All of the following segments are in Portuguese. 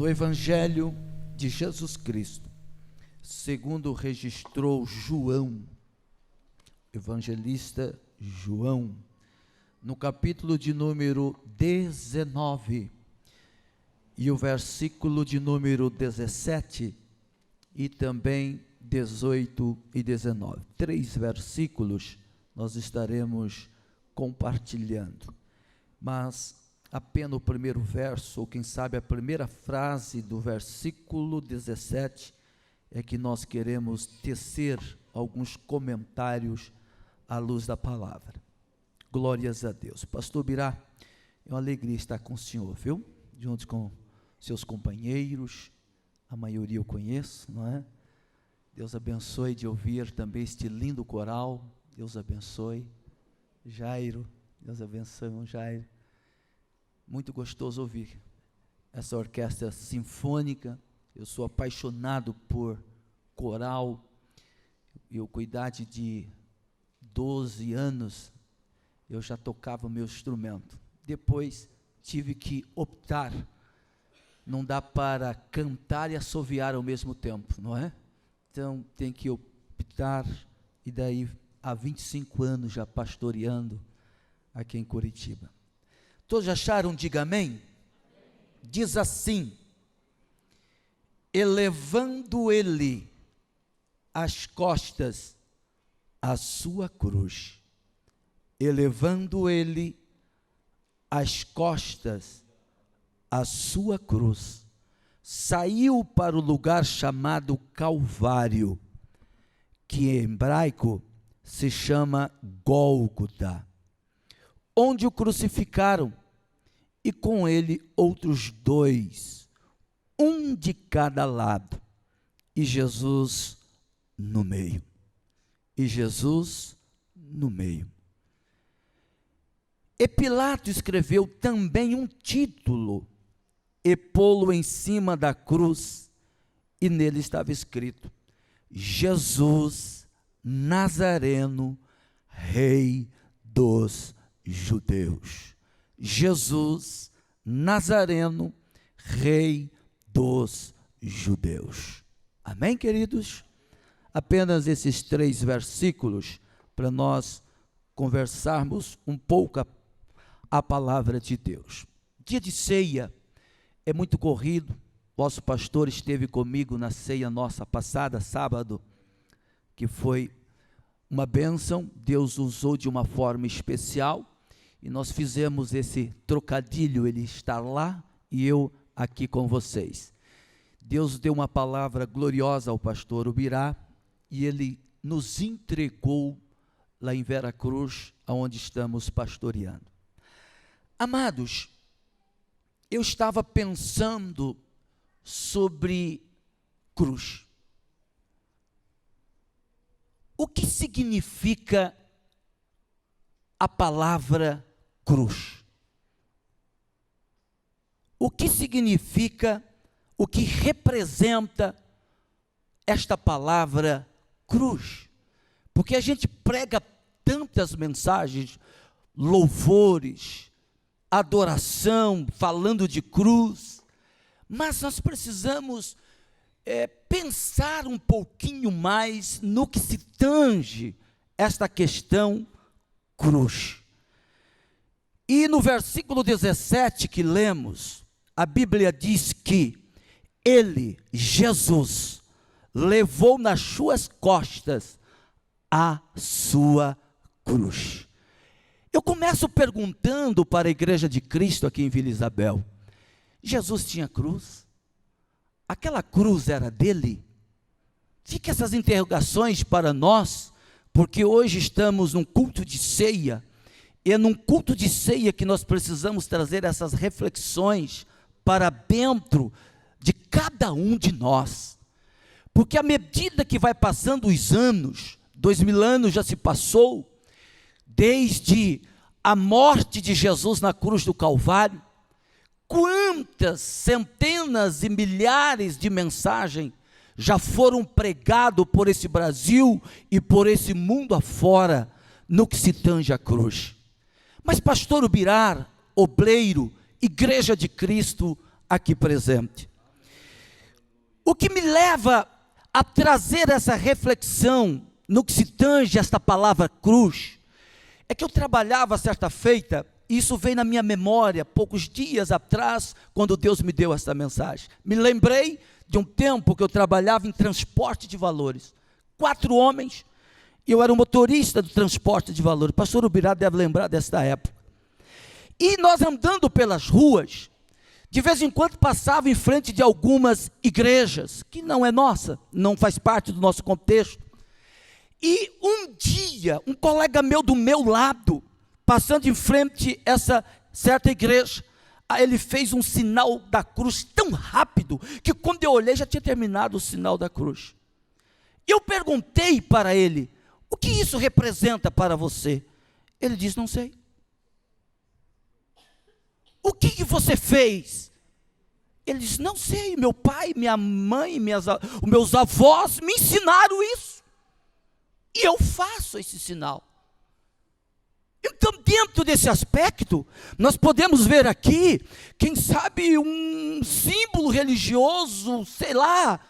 Evangelho de Jesus Cristo, segundo registrou João, evangelista João, no capítulo de número 19, e o versículo de número 17, e também 18 e 19. 3 versículos nós estaremos compartilhando, mas apenas o primeiro verso, ou quem sabe a primeira frase do versículo 17, é que nós queremos tecer alguns comentários à luz da palavra. Glórias a Deus. Pastor Birá, é uma alegria estar com o senhor, viu? Junto com seus companheiros, a maioria eu conheço, não é? Deus abençoe de ouvir também este lindo coral, Deus abençoe. Jairo, Deus abençoe, irmão Jairo. Muito gostoso ouvir essa orquestra sinfônica. Eu sou apaixonado por coral. Eu, com idade de 12 anos, eu já tocava o meu instrumento. Depois tive que optar. Não dá para cantar e assoviar ao mesmo tempo, não é? Então tem que optar. E daí há 25 anos já pastoreando aqui em Curitiba. Todos acharam? Diga amém. Diz assim: elevando ele as costas à sua cruz, elevando ele as costas à sua cruz, saiu para o lugar chamado Calvário, que em hebraico se chama Gólgota, onde o crucificaram, e com ele outros 2, um de cada lado, e Jesus no meio. E Jesus no meio. E Pilato escreveu também um título, e pô-lo em cima da cruz, e nele estava escrito: Jesus Nazareno, Rei dos Judeus. Jesus Nazareno, Rei dos Judeus. Amém, queridos? Apenas esses 3 versículos para nós conversarmos um pouco a palavra de Deus. Dia de ceia é muito corrido. Vosso pastor esteve comigo na ceia nossa passada, sábado, que foi uma bênção. Deus usou de uma forma especial, e nós fizemos esse trocadilho, ele está lá e eu aqui com vocês. Deus deu uma palavra gloriosa ao pastor Ubirá, e ele nos entregou lá em Veracruz, aonde estamos pastoreando. Amados, eu estava pensando sobre cruz. O que significa a palavra cruz? O que significa, o que representa esta palavra cruz? Porque a gente prega tantas mensagens, louvores, adoração, falando de cruz, mas nós precisamos pensar um pouquinho mais no que se tange esta questão cruz. E no versículo 17 que lemos, a Bíblia diz que ele, Jesus, levou nas suas costas a sua cruz. Eu começo perguntando para a Igreja de Cristo aqui em Vila Isabel: Jesus tinha cruz? Aquela cruz era dele? Fica essas interrogações para nós, porque hoje estamos num culto de ceia, e é num culto de ceia que nós precisamos trazer essas reflexões para dentro de cada um de nós, porque à medida que vai passando os anos, 2000 anos já se passou, desde a morte de Jesus na cruz do Calvário, quantas centenas e milhares de mensagens já foram pregadas por esse Brasil e por esse mundo afora, no que se tange à cruz. Mas pastor Ubirar, obreiro, Igreja de Cristo aqui presente, o que me leva a trazer essa reflexão no que se tange a esta palavra cruz, é que eu trabalhava certa feita, e isso veio na minha memória, poucos dias atrás, quando Deus me deu essa mensagem. Me lembrei de um tempo que eu trabalhava em transporte de valores, 4 homens, e eu era o motorista do transporte de valores. O pastor Ubirá deve lembrar desta época. E nós andando pelas ruas, de vez em quando passava em frente de algumas igrejas, que não é nossa, não faz parte do nosso contexto. E um dia, um colega meu do meu lado, passando em frente a essa certa igreja, ele fez um sinal da cruz tão rápido, que quando eu olhei já tinha terminado o sinal da cruz. Eu perguntei para ele, o que isso representa para você? Ele disse, não sei. O que você fez? Ele disse, não sei, meu pai, minha mãe, os meus avós me ensinaram isso. E eu faço esse sinal. Então, dentro desse aspecto, nós podemos ver aqui, quem sabe um símbolo religioso, sei lá,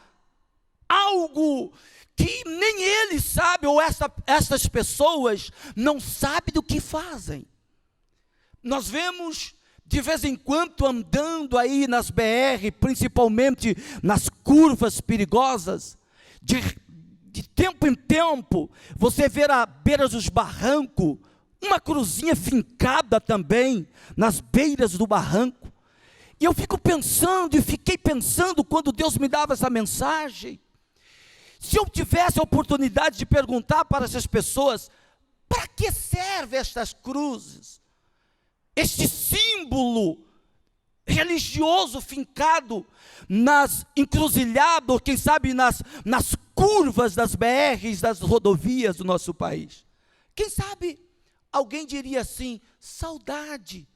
algo que nem ele sabe, ou essas pessoas não sabem do que fazem. Nós vemos, de vez em quando, andando aí nas BR, principalmente nas curvas perigosas, de tempo em tempo, você vê à beira dos barrancos, uma cruzinha fincada também, nas beiras do barranco. E eu fico pensando, e fiquei pensando, quando Deus me dava essa mensagem, se eu tivesse a oportunidade de perguntar para essas pessoas, para que servem estas cruzes? Este símbolo religioso fincado nas encruzilhadas, ou quem sabe nas curvas das BRs, das rodovias do nosso país. Quem sabe alguém diria assim, saudade.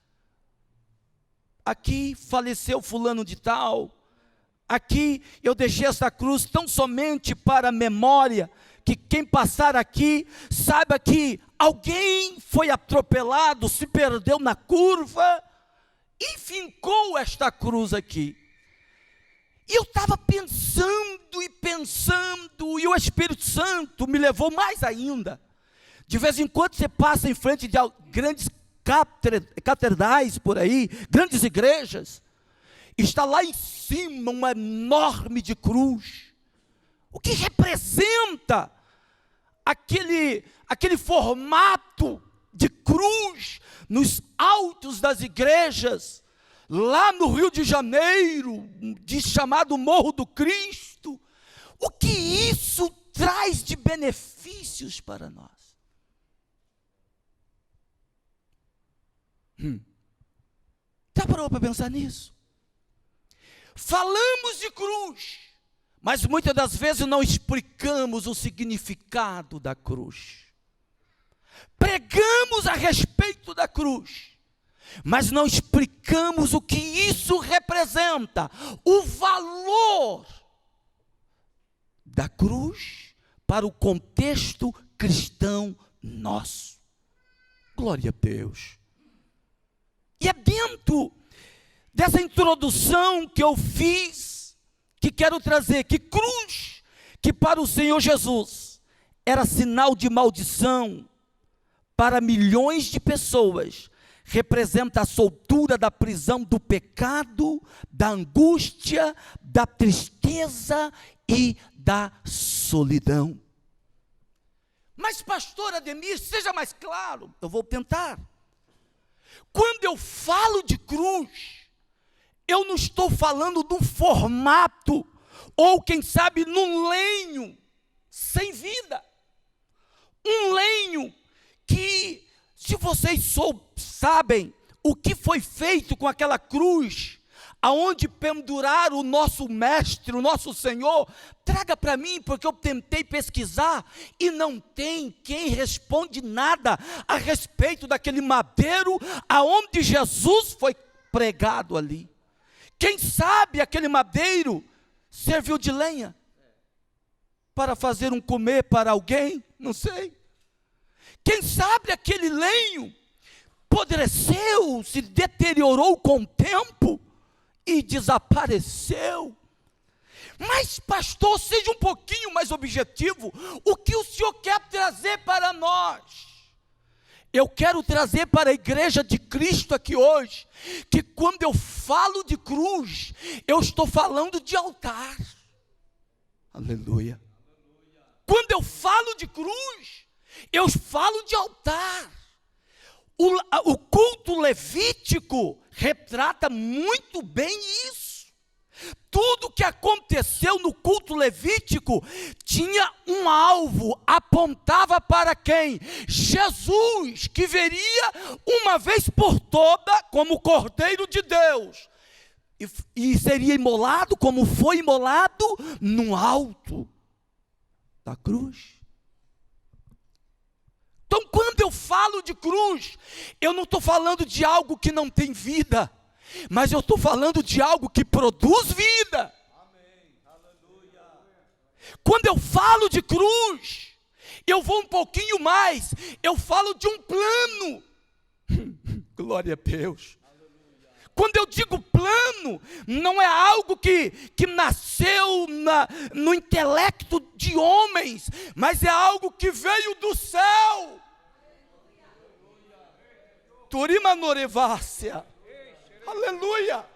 Aqui faleceu fulano de tal, aqui eu deixei essa cruz tão somente para a memória, que quem passar aqui, saiba que alguém foi atropelado, se perdeu na curva, e fincou esta cruz aqui. E eu estava pensando, e o Espírito Santo me levou mais ainda. De vez em quando você passa em frente de grandes catedrais por aí, grandes igrejas, está lá em cima uma enorme de cruz. O que representa aquele formato de cruz nos altos das igrejas, lá no Rio de Janeiro, chamado Morro do Cristo? O que isso traz de benefícios para nós? Já parou para pensar nisso? Falamos de cruz, mas muitas das vezes não explicamos o significado da cruz. Pregamos a respeito da cruz, mas não explicamos o que isso representa, o valor da cruz para o contexto cristão nosso. Glória a Deus. E é dentro dessa introdução que eu fiz, que quero trazer, que cruz, que para o Senhor Jesus era sinal de maldição, para milhões de pessoas, representa a soltura da prisão do pecado, da angústia, da tristeza e da solidão. Mas pastor Ademir, seja mais claro, eu vou tentar. Quando eu falo de cruz, eu não estou falando de um formato, ou quem sabe num lenho sem vida. Um lenho que, se vocês sabem o que foi feito com aquela cruz, aonde penduraram o nosso mestre, o nosso Senhor, traga para mim, porque eu tentei pesquisar, e não tem quem responde nada a respeito daquele madeiro, aonde Jesus foi pregado ali. Quem sabe aquele madeiro serviu de lenha para fazer um comer para alguém, não sei. Quem sabe aquele lenho apodreceu, se deteriorou com o tempo e desapareceu. Mas pastor, seja um pouquinho mais objetivo. O que o senhor quer trazer para nós? Eu quero trazer para a igreja de Cristo aqui hoje, que quando eu falo de cruz, eu estou falando de altar. Aleluia. Quando eu falo de cruz, eu falo de altar. O culto levítico retrata muito bem isso. Tudo que aconteceu no culto levítico tinha um alvo, apontava para quem? Jesus, que viria uma vez por toda como Cordeiro de Deus, e seria imolado como foi imolado no alto da cruz. Então, quando eu falo de cruz, eu não estou falando de algo que não tem vida, mas eu estou falando de algo que produz vida. Amém. Aleluia. Quando eu falo de cruz, eu vou um pouquinho mais, eu falo de um plano. Glória a Deus. Aleluia. Quando eu digo plano, não é algo que nasceu no intelecto de homens, mas é algo que veio do céu. Turima norevácia. Aleluia.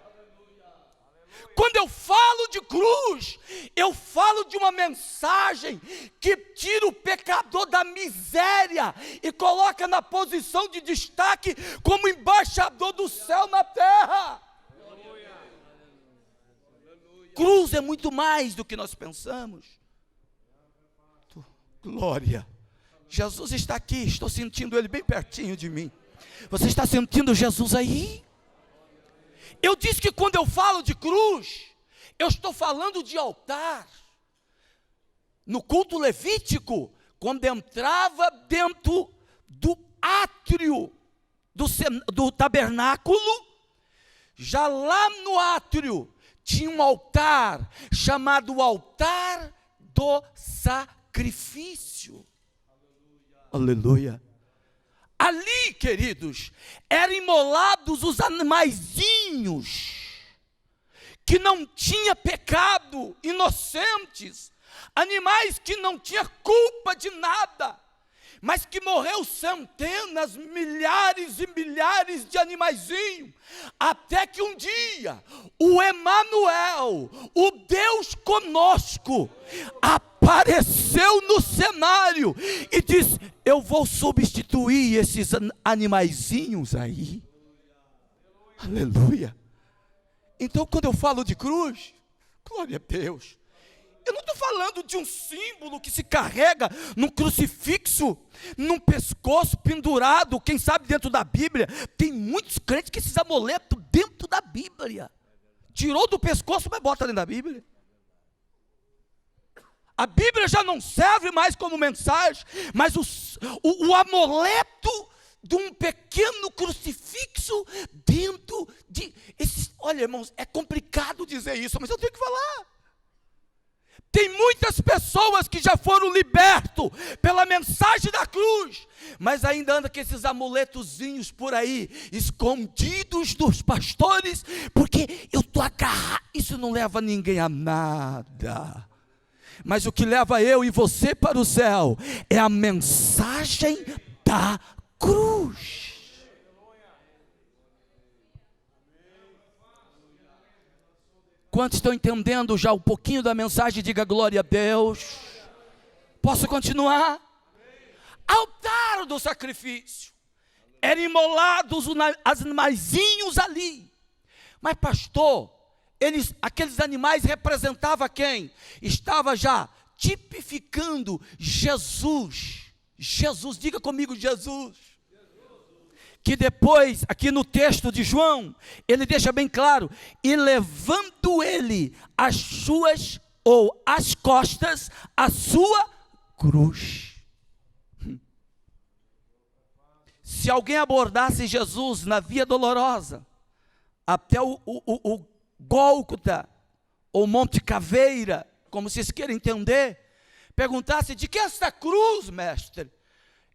Quando eu falo de cruz, eu falo de uma mensagem que tira o pecador da miséria e coloca na posição de destaque como embaixador do céu na terra. Cruz é muito mais do que nós pensamos. Glória. Jesus está aqui, estou sentindo Ele bem pertinho de mim. Você está sentindo Jesus aí? Eu disse que quando eu falo de cruz, eu estou falando de altar. No culto levítico, quando entrava dentro do átrio do tabernáculo, já lá no átrio tinha um altar chamado altar do sacrifício. Aleluia. Ali, queridos, eram imolados os animaizinhos que não tinham pecado, inocentes, animais que não tinham culpa de nada, mas que morreu centenas, milhares e milhares de animaizinhos, até que um dia, o Emanuel, o Deus conosco, apareceu no cenário e disse: eu vou substituir esses animaizinhos aí. Aleluia. Então, quando eu falo de cruz, glória a Deus, eu não estou falando de um símbolo que se carrega num crucifixo, num pescoço pendurado, quem sabe dentro da Bíblia. Tem muitos crentes que esses amuletos dentro da Bíblia. Tirou do pescoço, mas bota dentro da Bíblia. A Bíblia já não serve mais como mensagem, mas o amuleto de um pequeno crucifixo dentro de esses. Olha, irmãos, é complicado dizer isso, mas eu tenho que falar. Tem muitas pessoas que já foram libertos pela mensagem da cruz, mas ainda andam com esses amuletozinhos por aí, escondidos dos pastores, porque eu estou agarrado. Isso não leva ninguém a nada. Mas o que leva eu e você para o céu é a mensagem da cruz. Quantos estão entendendo já um pouquinho da mensagem? Diga glória a Deus. Posso continuar? Altar do sacrifício. Eram imolados os animaizinhos ali. Mas pastor, aqueles animais representavam quem? Estava já tipificando Jesus. Jesus, diga comigo Jesus. Que depois, aqui no texto de João, ele deixa bem claro: e levando ele as suas, ou as costas, a sua cruz. Se alguém abordasse Jesus na via dolorosa, até o Gólgota, ou Monte Caveira, como vocês queiram entender, perguntasse: de que é esta cruz, mestre?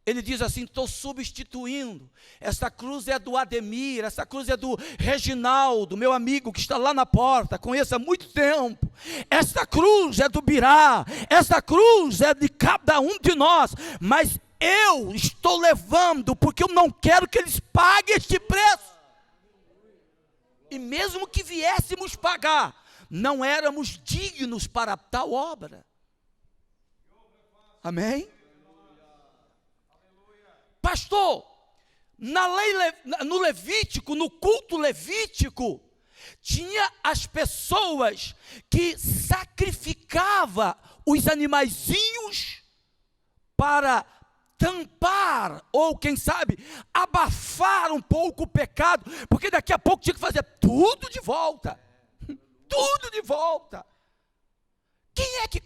Ele diz assim: estou substituindo. Esta cruz é do Ademir, essa cruz é do Reginaldo, meu amigo que está lá na porta, conheço há muito tempo. Esta cruz é do Birá, esta cruz é de cada um de nós, mas eu estou levando, porque eu não quero que eles paguem este preço. E mesmo que viéssemos pagar, não éramos dignos para tal obra. Amém? Pastor, no Levítico, no culto levítico, tinha as pessoas que sacrificavam os animaizinhos para tampar, ou quem sabe, abafar um pouco o pecado, porque daqui a pouco tinha que fazer tudo de volta. Tudo de volta. Quem é que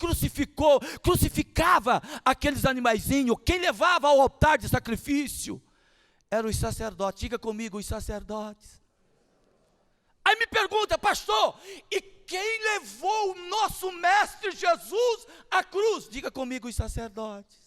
crucificava aqueles animaizinhos? Quem levava ao altar de sacrifício? Eram os sacerdotes. Diga comigo, os sacerdotes. Aí me pergunta: pastor, e quem levou o nosso mestre Jesus à cruz? Diga comigo, os sacerdotes.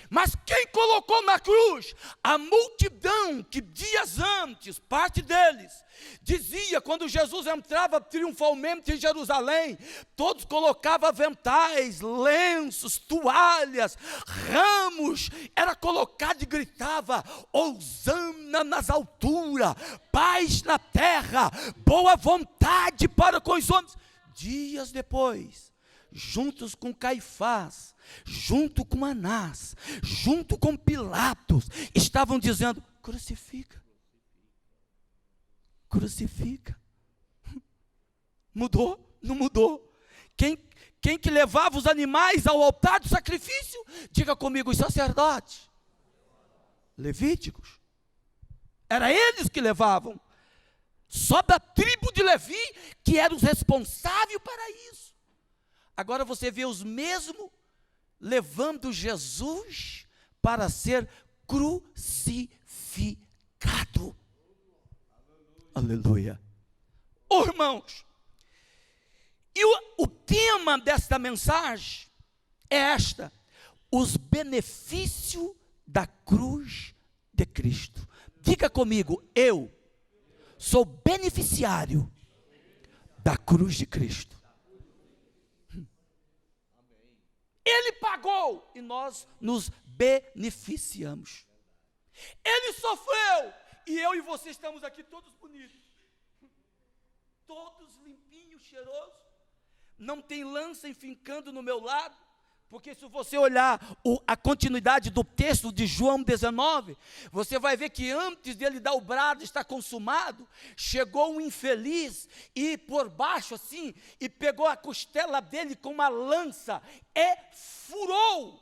Mas quem colocou na cruz? A multidão que dias antes, parte deles, dizia, quando Jesus entrava triunfalmente em Jerusalém, todos colocavam aventais, lenços, toalhas, ramos, era colocado e gritava: hosana nas alturas, paz na terra, boa vontade para com os homens. Dias depois, juntos com Caifás, junto com Anás, junto com Pilatos, estavam dizendo: crucifica, crucifica. Mudou? Não mudou. Quem que levava os animais ao altar do sacrifício? Diga comigo, os sacerdotes levíticos. Era eles que levavam. Só da tribo de Levi que eram os responsáveis para isso. Agora você vê os mesmos levando Jesus para ser crucificado. Aleluia. Oh, irmãos, e o tema desta mensagem é esta: os benefícios da cruz de Cristo. Diga comigo, eu sou beneficiário da cruz de Cristo. Ele pagou e nós nos beneficiamos. Ele sofreu e eu e você estamos aqui todos bonitos, todos limpinhos, cheirosos. Não tem lança enfincando no meu lado, porque se você olhar a continuidade do texto de João 19, você vai ver que antes dele dar o brado, está consumado, chegou um infeliz e por baixo assim, e pegou a costela dele com uma lança e furou.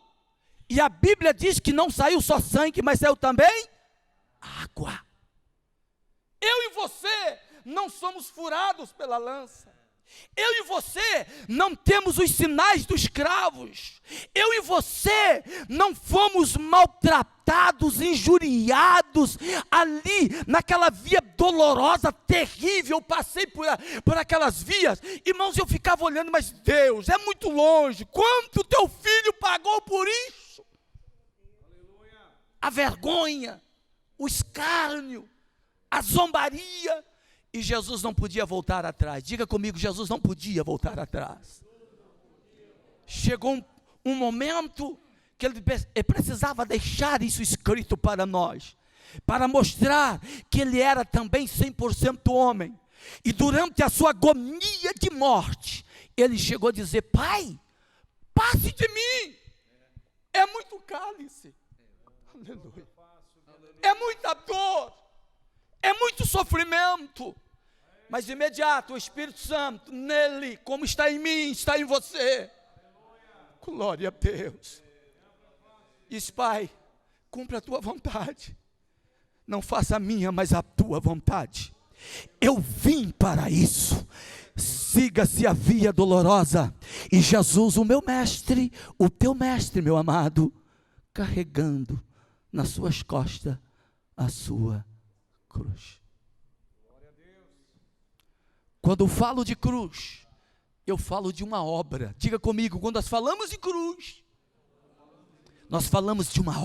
E a Bíblia diz que não saiu só sangue, mas saiu também água. Eu e você não somos furados pela lança. Eu e você não temos os sinais dos cravos. Eu e você não fomos maltratados, injuriados ali naquela via dolorosa, terrível. Eu passei por aquelas vias, irmãos, eu ficava olhando, mas Deus, é muito longe. Quanto teu filho pagou por isso? A vergonha, o escárnio, a zombaria. E Jesus não podia voltar atrás. Diga comigo, Jesus não podia voltar atrás. Chegou um momento que ele precisava deixar isso escrito para nós, para mostrar que ele era também 100% homem. E durante a sua agonia de morte, ele chegou a dizer: Pai, passe de mim. É muito cálice. Aleluia. É muita dor. É muito sofrimento, mas de imediato o Espírito Santo nele, como está em mim, está em você. Glória a Deus. Diz: Pai, cumpra a tua vontade, não faça a minha, mas a tua vontade. Eu vim para isso. Siga-se a via dolorosa, e Jesus, o meu mestre, o teu mestre, meu amado, carregando nas suas costas a sua cruz. Quando eu falo de cruz, eu falo de uma obra. Diga comigo, quando nós falamos de cruz, nós falamos de uma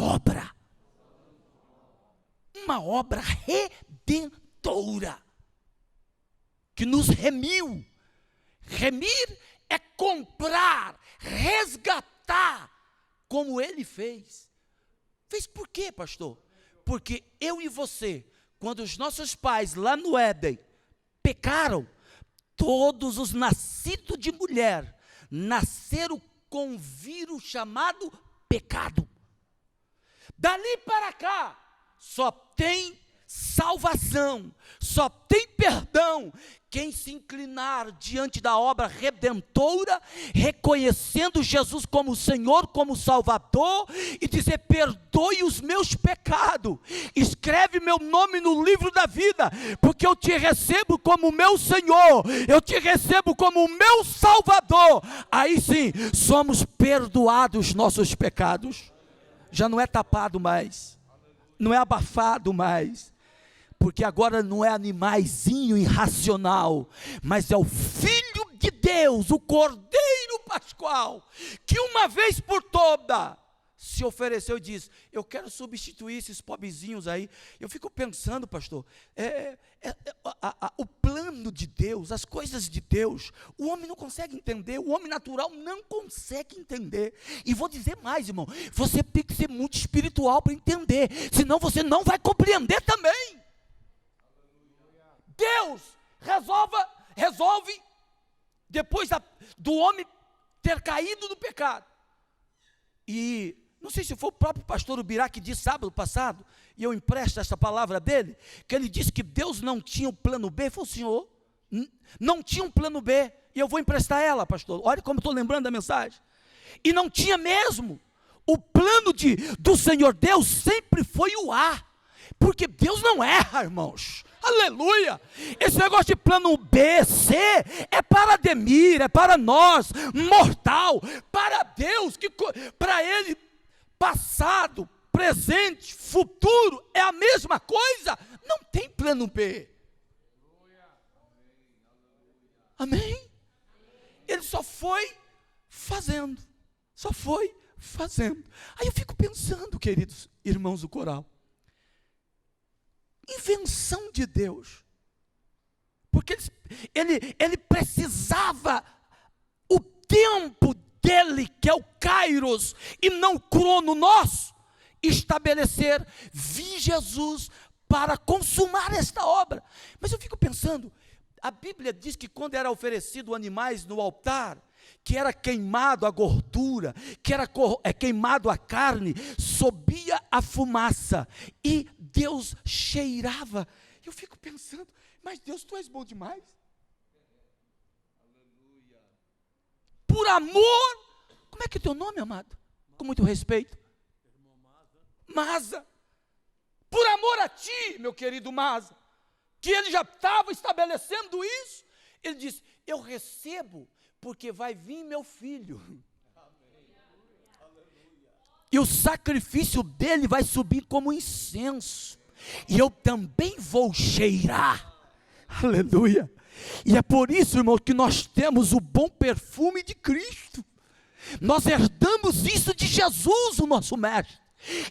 obra redentora, que nos remiu. Remir é comprar, resgatar, como Ele fez. Fez por quê, pastor? Porque eu e você, quando os nossos pais lá no Éden pecaram, todos os nascidos de mulher nasceram com um vírus chamado pecado. Dali para cá, só tem salvação, só tem perdão quem se inclinar diante da obra redentora, reconhecendo Jesus como Senhor, como Salvador, e dizer: perdoe os meus pecados, escreve meu nome no livro da vida, porque eu te recebo como meu Senhor, eu te recebo como meu Salvador. Aí sim, somos perdoados nossos pecados, já não é tapado mais, não é abafado mais, porque agora não é animaizinho irracional, mas é o Filho de Deus, o Cordeiro Pascual, que uma vez por toda se ofereceu e disse: eu quero substituir esses pobrezinhos aí. Eu fico pensando, pastor, o plano de Deus, as coisas de Deus, o homem não consegue entender, o homem natural não consegue entender. E vou dizer mais, irmão, você tem que ser muito espiritual para entender, senão você não vai compreender também. Deus resolve, depois do homem ter caído no pecado, e não sei se foi o próprio pastor Ubirá que disse sábado passado, e eu empresto essa palavra dele, que ele disse que Deus não tinha um plano B. Foi o Senhor, não tinha um plano B, e eu vou emprestar ela, pastor, olha como estou lembrando da mensagem, e não tinha mesmo. O plano do Senhor Deus sempre foi o A, porque Deus não erra, irmãos. Aleluia. Esse negócio de plano B, C, é para Ademir, é para nós, mortal. Para Deus, para Ele, passado, presente, futuro, é a mesma coisa. Não tem plano B. Amém? Ele só foi fazendo. Aí eu fico pensando, queridos irmãos do coral, invenção de Deus, porque ele precisava o tempo dele, que é o Kairos, e não o crono nosso, estabelecer, vi Jesus para consumar esta obra. Mas eu fico pensando, a Bíblia diz que quando era oferecido animais no altar, que era queimado a gordura, que era queimado a carne, subia a fumaça, e Deus cheirava. Eu fico pensando, mas Deus, tu és bom demais. Por amor, como é que é teu nome, amado? Com muito respeito. Maza. Por amor a ti, meu querido Maza, que ele já estava estabelecendo isso, ele disse: eu recebo, porque vai vir meu filho. E o sacrifício dele vai subir como incenso, e eu também vou cheirar. Aleluia. E é por isso, irmão, que nós temos o bom perfume de Cristo. Nós herdamos isso de Jesus, o nosso mestre.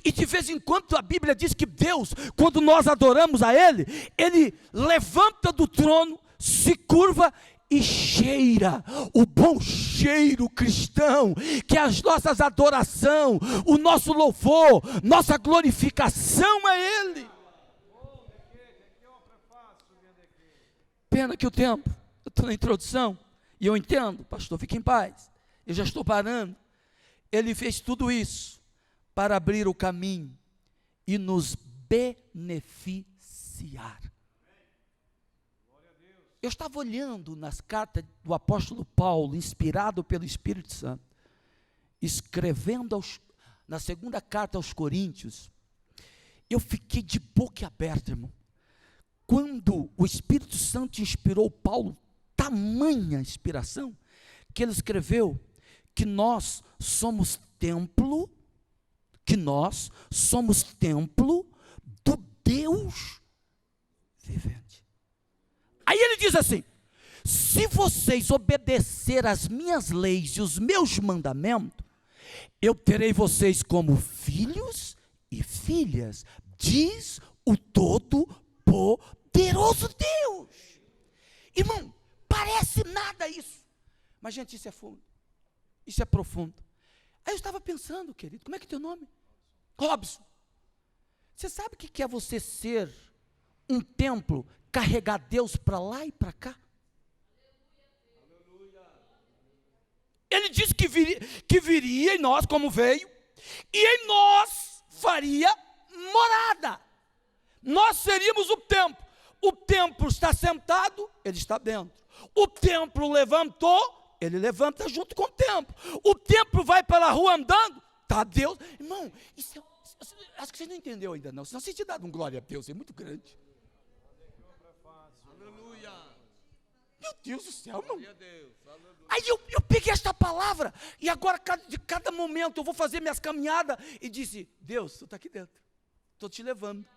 E de vez em quando a Bíblia diz que Deus, quando nós adoramos a Ele, Ele levanta do trono, se curva e cheira o bom cheiro cristão, que é as nossas adoração, o nosso louvor, nossa glorificação a Ele. Pena que o tempo, eu estou na introdução, e eu entendo, pastor, fique em paz, eu já estou parando. Ele fez tudo isso para abrir o caminho e nos beneficiar. Eu estava olhando nas cartas do apóstolo Paulo, inspirado pelo Espírito Santo, escrevendo na segunda carta aos Coríntios. Eu fiquei de boca aberta, irmão. Quando o Espírito Santo inspirou Paulo, tamanha inspiração, que ele escreveu que nós somos templo que nós somos templo do Deus vivente. Aí ele diz assim: se vocês obedecerem às minhas leis e os meus mandamentos, eu terei vocês como filhos e filhas, diz o Todo-Poderoso Deus. Irmão, parece nada isso, mas gente, isso é fundo, isso é profundo. Aí eu estava pensando, querido, como é que é teu nome? Robson. Você sabe o que é você ser um templo, carregar Deus para lá e para cá? Ele disse que viria em nós como veio, e em nós faria morada. Nós seríamos o templo. O templo está sentado, ele está dentro. O templo levantou, ele levanta junto com o templo. O templo vai pela rua andando, está Deus. Irmão, acho que você não entendeu ainda não, senão você te dá um glória a Deus, é muito grande. Meu Deus do céu, irmão. Aí eu peguei esta palavra, e agora de cada momento eu vou fazer minhas caminhadas, e disse: Deus, tu está aqui dentro, estou te levando.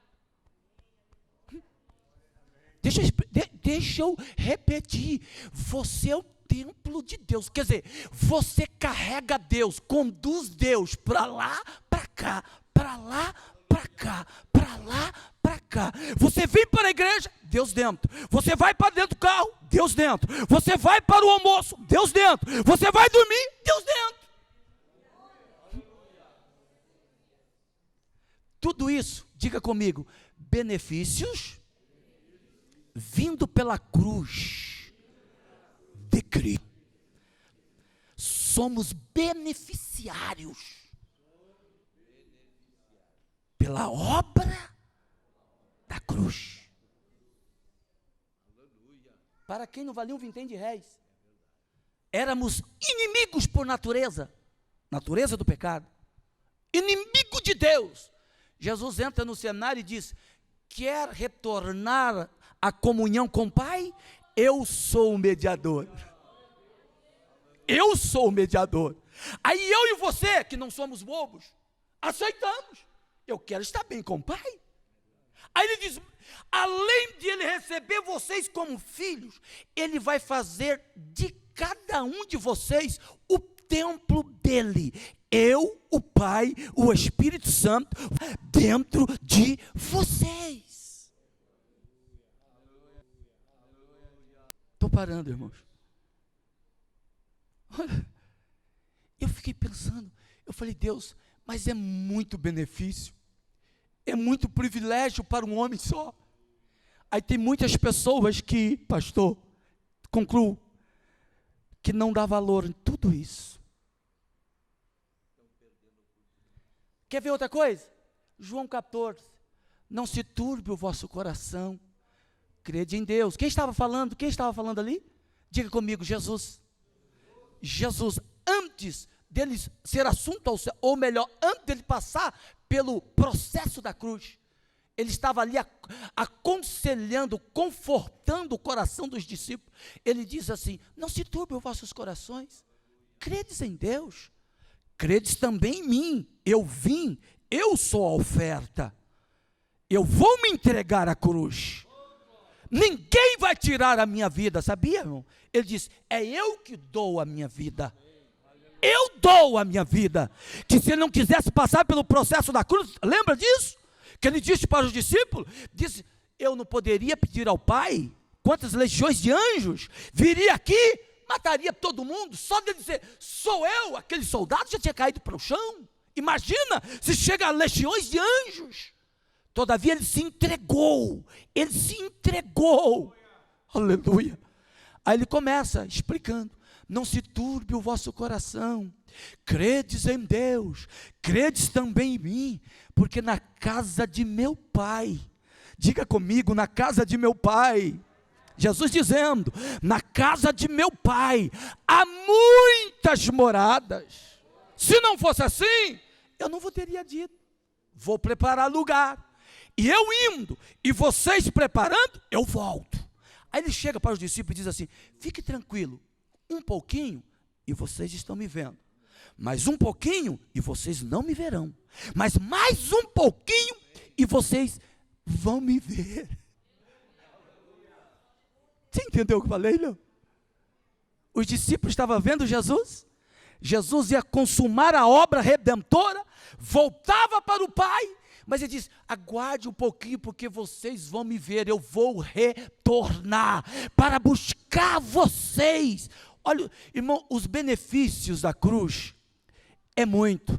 Deixa eu repetir, você é o templo de Deus, quer dizer, você carrega Deus, conduz Deus para lá, para cá, para lá, para cá, para lá, para cá. Você vem para a igreja, Deus dentro. Você vai para dentro do carro, Deus dentro. Você vai para o almoço, Deus dentro. Você vai dormir, Deus dentro. Tudo isso, diga comigo, benefícios vindo pela cruz de Cristo. Somos beneficiários pela obra da cruz. Para quem não valia um vintém de réis, éramos inimigos por natureza do pecado, inimigo de Deus. Jesus entra no cenário e diz: quer retornar à comunhão com o Pai? Eu sou o mediador. Eu sou o mediador. Aí eu e você, que não somos bobos, aceitamos. Eu quero estar bem com o Pai. Aí ele diz: além de ele receber vocês como filhos, ele vai fazer de cada um de vocês o templo dele. Eu, o Pai, o Espírito Santo, dentro de vocês. Estou parando, irmãos. Olha, eu fiquei pensando, eu falei: Deus, mas é muito benefício, é muito privilégio para um homem só. Aí tem muitas pessoas que, pastor, concluo, que não dá valor em tudo isso. Quer ver outra coisa? João 14, não se turbe o vosso coração, crede em Deus. Quem estava falando? Quem estava falando ali? Diga comigo: Jesus. Jesus, antes dele ser assunto ao céu, ou melhor, antes dele passar pelo processo da cruz, ele estava ali aconselhando, confortando o coração dos discípulos. Ele diz assim: não se turbe os vossos corações, credes em Deus, credes também em mim. Eu vim, eu sou a oferta, eu vou me entregar à cruz. Ninguém vai tirar a minha vida, sabia, irmão? Ele diz: é eu que dou a minha vida. Eu dou a minha vida. Que se ele não quisesse passar pelo processo da cruz, lembra disso? Que ele disse para os discípulos, disse: eu não poderia pedir ao Pai quantas legiões de anjos viria aqui, mataria todo mundo, só de dizer sou eu, aquele soldado já tinha caído para o chão. Imagina se chega a legiões de anjos. Todavia ele se entregou, aleluia. Aí ele começa explicando: não se turbe o vosso coração, credes em Deus, credes também em mim, porque na casa de meu Pai, diga comigo, na casa de meu Pai, Jesus dizendo, na casa de meu Pai, há muitas moradas. Se não fosse assim, eu não vos teria dito, vou preparar lugar, e eu indo, e vocês preparando, eu volto. Aí ele chega para os discípulos e diz assim: fique tranquilo, um pouquinho, e vocês estão me vendo, mais um pouquinho e vocês não me verão, mas mais um pouquinho e vocês vão me ver. Você entendeu o que eu falei, não? Os discípulos estavam vendo Jesus, Jesus ia consumar a obra redentora, voltava para o Pai, mas ele diz: aguarde um pouquinho, porque vocês vão me ver, eu vou retornar para buscar vocês. Olha, irmão, os benefícios da cruz é muito.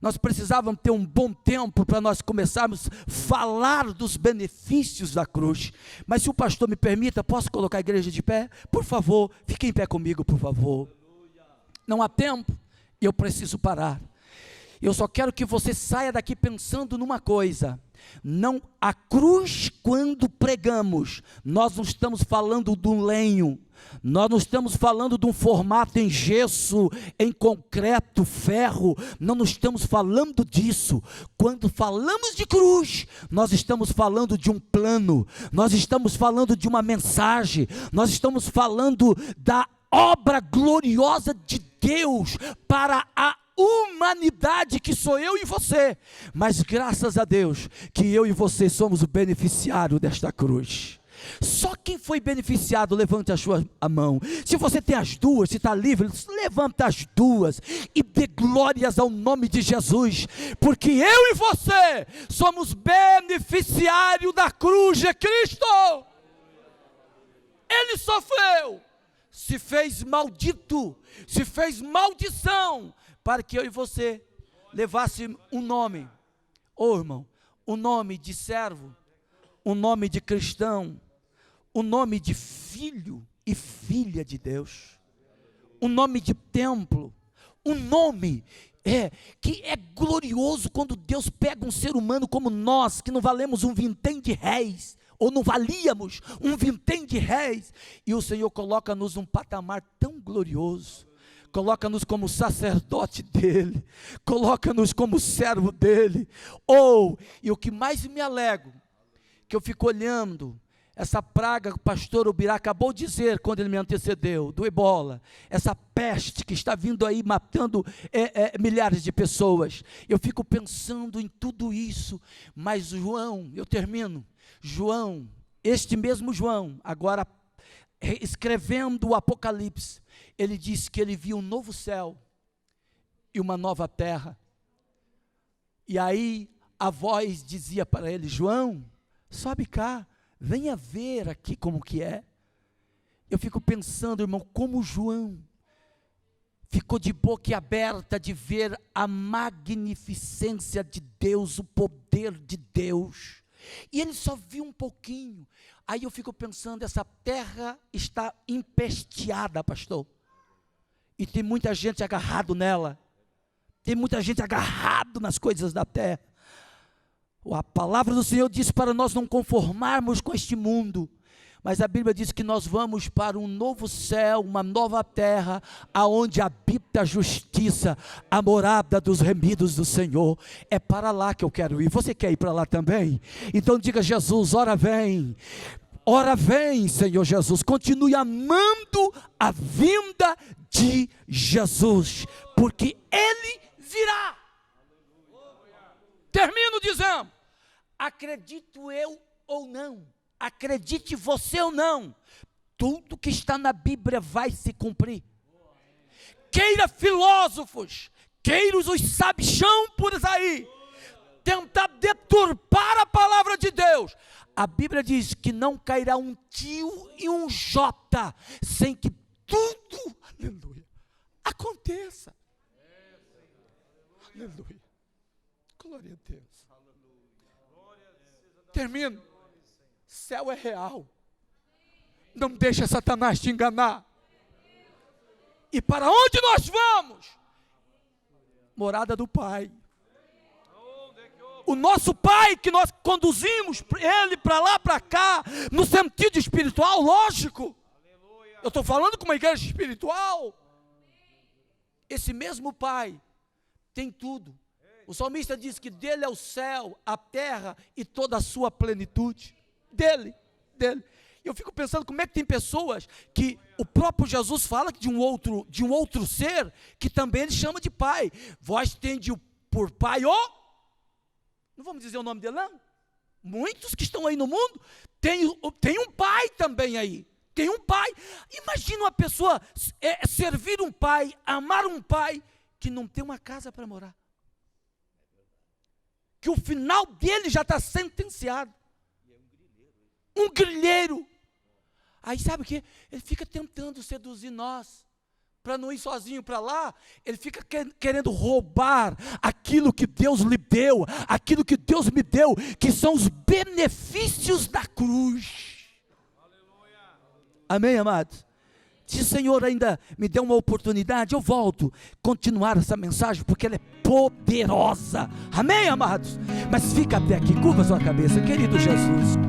Nós precisávamos ter um bom tempo para nós começarmos a falar dos benefícios da cruz. Mas se o pastor me permita, posso colocar a igreja de pé? Por favor, fique em pé comigo, por favor. Não há tempo e eu preciso parar. Eu só quero que você saia daqui pensando numa coisa. Não, a cruz, quando pregamos, nós não estamos falando de um lenho, nós não estamos falando de um formato em gesso, em concreto, ferro, não estamos falando disso. Quando falamos de cruz, nós estamos falando de um plano, nós estamos falando de uma mensagem, nós estamos falando da obra gloriosa de Deus para a humanidade, que sou eu e você. Mas graças a Deus que eu e você somos o beneficiário desta cruz. Só quem foi beneficiado, levante a mão. Se você tem as duas, se está livre, levanta as duas e dê glórias ao nome de Jesus, porque eu e você somos beneficiários da cruz de Cristo. Ele sofreu, se fez maldito, se fez maldição, para que eu e você levasse um nome, irmão, um nome de servo, um nome de cristão, um nome de filho e filha de Deus, um nome de templo, um nome que é glorioso quando Deus pega um ser humano como nós, que não valemos um vintém de réis, ou não valíamos um vintém de réis, e o Senhor coloca-nos num patamar tão glorioso, coloca-nos como sacerdote dele, coloca-nos como servo dele. E o que mais me alegro, que eu fico olhando essa praga que o pastor Ubirá acabou de dizer, quando ele me antecedeu, do ebola, essa peste que está vindo aí matando milhares de pessoas, eu fico pensando em tudo isso. Mas João, eu termino, João, este mesmo João, agora escrevendo o Apocalipse, ele disse que ele viu um novo céu e uma nova terra. E aí a voz dizia para ele: João, sobe cá, venha ver aqui como que é. Eu fico pensando, irmão, como João ficou de boca aberta de ver a magnificência de Deus, o poder de Deus. E ele só viu um pouquinho. Aí eu fico pensando, essa terra está empesteada, pastor. E tem muita gente agarrado nela. Tem muita gente agarrado nas coisas da terra. A palavra do Senhor diz para nós não conformarmos com este mundo. Mas a Bíblia diz que nós vamos para um novo céu, uma nova terra, aonde habita a justiça, a morada dos remidos do Senhor. É para lá que eu quero ir. Você quer ir para lá também? Então diga: Jesus, ora vem, Senhor Jesus. Continue amando a vinda de Jesus, porque Ele virá. Termino dizendo: acredito eu ou não, acredite você ou não, tudo que está na Bíblia vai se cumprir. Queira filósofos, queira os sabichão por aí tentar deturpar a palavra de Deus, a Bíblia diz que não cairá um tio e um jota sem que tudo, aleluia, aconteça. Aleluia, glória a Deus. Termino. Céu é real. Não deixa Satanás te enganar. E para onde nós vamos? Morada do Pai. O nosso Pai, que nós conduzimos Ele para lá, para cá, no sentido espiritual, lógico. Eu estou falando com uma igreja espiritual. Esse mesmo Pai tem tudo. O salmista diz que dele é o céu, a terra e toda a sua plenitude. Dele. Eu fico pensando como é que tem pessoas que o próprio Jesus fala de um outro ser, que também ele chama de pai. Vós tendes por pai não vamos dizer o nome dele não? Muitos que estão aí no mundo, tem um pai também aí. Tem um pai. Imagina uma pessoa servir um pai, amar um pai, que não tem uma casa para morar. Que o final dele já está sentenciado. Um grilheiro. Aí sabe o que? Ele fica tentando seduzir nós, para não ir sozinho para lá. Ele fica querendo roubar aquilo que Deus lhe deu, aquilo que Deus me deu, que são os benefícios da cruz. Aleluia. Amém, amados? Se o Senhor ainda me der uma oportunidade, eu volto continuar essa mensagem, porque ela é poderosa. Amém, amados? Mas fica até aqui, curva sua cabeça, querido Jesus.